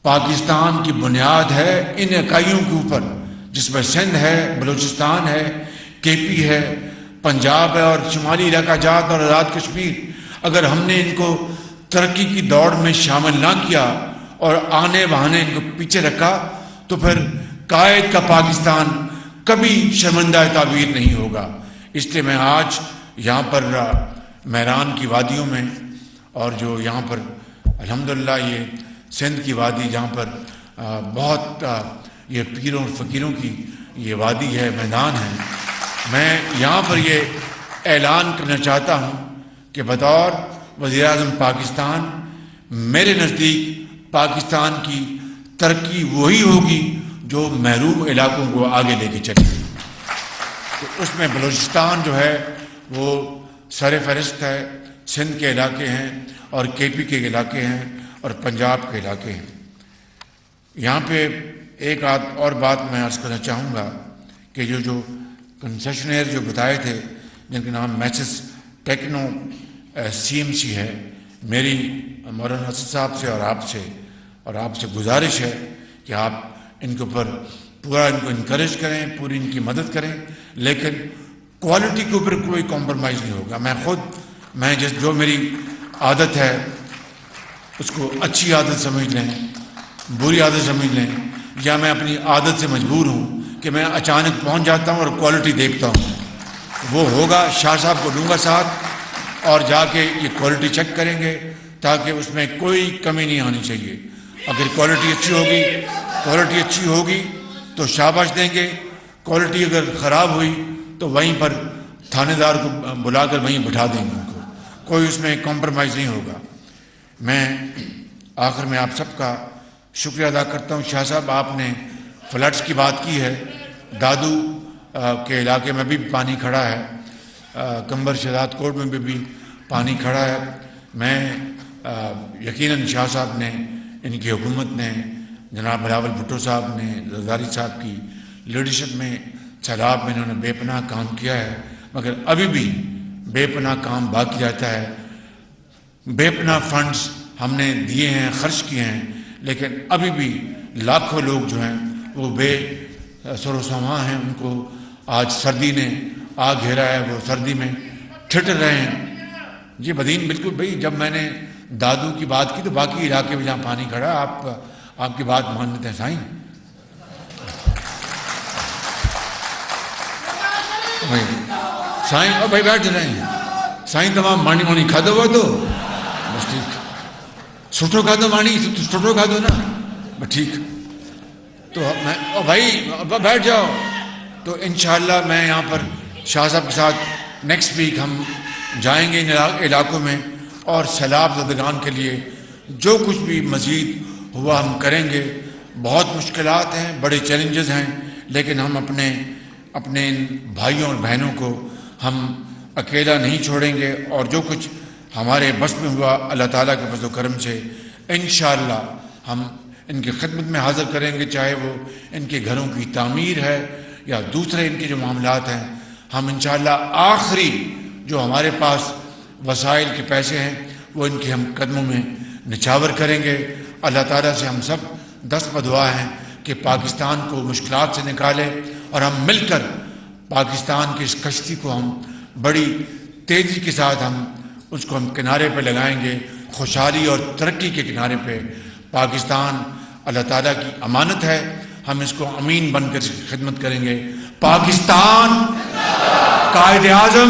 پاکستان کی بنیاد ہے ان اکائیوں کے اوپر، جس میں سندھ ہے، بلوچستان ہے، کے پی ہے، پنجاب ہے اور شمالی علاقہ جات اور آزاد کشمیر۔ اگر ہم نے ان کو ترقی کی دوڑ میں شامل نہ کیا اور آنے بہانے ان کو پیچھے رکھا تو پھر قائد کا پاکستان کبھی شرمندہ تعبیر نہیں ہوگا۔ اس لیے میں آج یہاں پر میران کی وادیوں میں اور جو یہاں پر الحمدللہ یہ سندھ کی وادی جہاں پر بہت یہ پیروں اور فقیروں کی یہ وادی ہے، میدان ہے، میں یہاں پر یہ اعلان کرنا چاہتا ہوں کہ بطور وزیر اعظم پاکستان میرے نزدیک پاکستان کی ترقی وہی ہوگی جو محروم علاقوں کو آگے لے کے چلے گی۔ تو اس میں بلوچستان جو ہے وہ سر فہرست ہے، سندھ کے علاقے ہیں اور کے پی کے علاقے ہیں اور پنجاب کے علاقے ہیں۔ یہاں پہ ایک اور بات میں عرض کرنا چاہوں گا کہ جو کنسیشنر جو بتائے تھے جن کا نام messrs techno C M C ہے، میری مولانا اسد صاحب سے اور آپ سے گزارش ہے کہ آپ ان کے اوپر پورا ان کو انکریج کریں، پوری ان کی مدد کریں، لیکن کوالٹی کے اوپر کوئی کمپرومائز نہیں ہوگا۔ میں جو میری عادت ہے اس کو اچھی عادت سمجھ لیں، بری عادت سمجھ لیں، یا میں اپنی عادت سے مجبور ہوں کہ میں اچانک پہنچ جاتا ہوں اور کوالٹی دیکھتا ہوں، وہ ہوگا شاہ صاحب کو لوں گا ساتھ اور جا کے یہ کوالٹی چیک کریں گے تاکہ اس میں کوئی کمی نہیں آنی چاہیے۔ اگر کوالٹی اچھی ہوگی تو شاباش دیں گے، کوالٹی اگر خراب ہوئی تو وہیں پر تھانے دار کو بلا کر وہیں بٹھا دیں گے، ان کو کوئی اس میں کمپرومائز نہیں ہوگا۔ میں آخر میں آپ سب کا شکریہ ادا کرتا ہوں۔ شاہ صاحب آپ نے فلڈز کی بات کی ہے، دادو کے علاقے میں بھی پانی کھڑا ہے، کمبر شہزاد کوٹ میں بھی پانی کھڑا ہے۔ میں یقیناً شاہ صاحب نے، ان کی حکومت نے، جناب بلاول بھٹو صاحب نے، زرداری صاحب کی لیڈرشپ میں سیلاب میں انہوں نے بے پناہ کام کیا ہے، مگر ابھی بھی بے پناہ کام باقی رہتا ہے۔ بے پناہ فنڈز ہم نے دیے ہیں، خرچ کیے ہیں، لیکن ابھی بھی لاکھوں لوگ جو ہیں وہ بے سر و سامان ہیں، ان کو آج سردی نے آ گھیرا ہے، وہ سردی میں ٹھٹر رہے ہیں۔ جی بدین بالکل بھائی، جب میں نے دادو کی بات کی تو باقی علاقے میں جہاں پانی کھڑا، آپ کی بات مان لیتے ہیں سائیں۔ سائیں اور بھائی بیٹھ رہے ہیں، سائیں تمام مانی مانی کھا دو تو بس ٹھیک، سٹھو کھا دو مانی سٹھو کھا دو نا بس ٹھیک۔ تو میں بھائی بیٹھ جاؤ۔ تو انشاءاللہ میں یہاں پر شاہ صاحب کے ساتھ نیکسٹ ویک ہم جائیں گے ان علاقوں میں اور سیلاب زدگان کے لیے جو کچھ بھی مزید ہوا ہم کریں گے۔ بہت مشکلات ہیں، بڑے چیلنجز ہیں، لیکن ہم اپنے ان بھائیوں اور بہنوں کو ہم اکیلا نہیں چھوڑیں گے، اور جو کچھ ہمارے بس میں ہوا اللہ تعالیٰ کے فضل و کرم سے انشاءاللہ ہم ان کی خدمت میں حاضر کریں گے، چاہے وہ ان کے گھروں کی تعمیر ہے یا دوسرے ان کے جو معاملات ہیں۔ ہم انشاءاللہ آخری جو ہمارے پاس وسائل کے پیسے ہیں وہ ان کے ہم قدموں میں نچھاور کریں گے۔ اللہ تعالیٰ سے ہم سب دست بدعا ہیں کہ پاکستان کو مشکلات سے نکالے، اور ہم مل کر پاکستان کی اس کشتی کو ہم بڑی تیزی کے ساتھ اس کو ہم کنارے پہ لگائیں گے، خوشحالی اور ترقی کے کنارے پہ۔ پاکستان اللہ تعالیٰ کی امانت ہے، ہم اس کو امین بن کر اس کی خدمت کریں گے۔ پاکستان قائد اعظم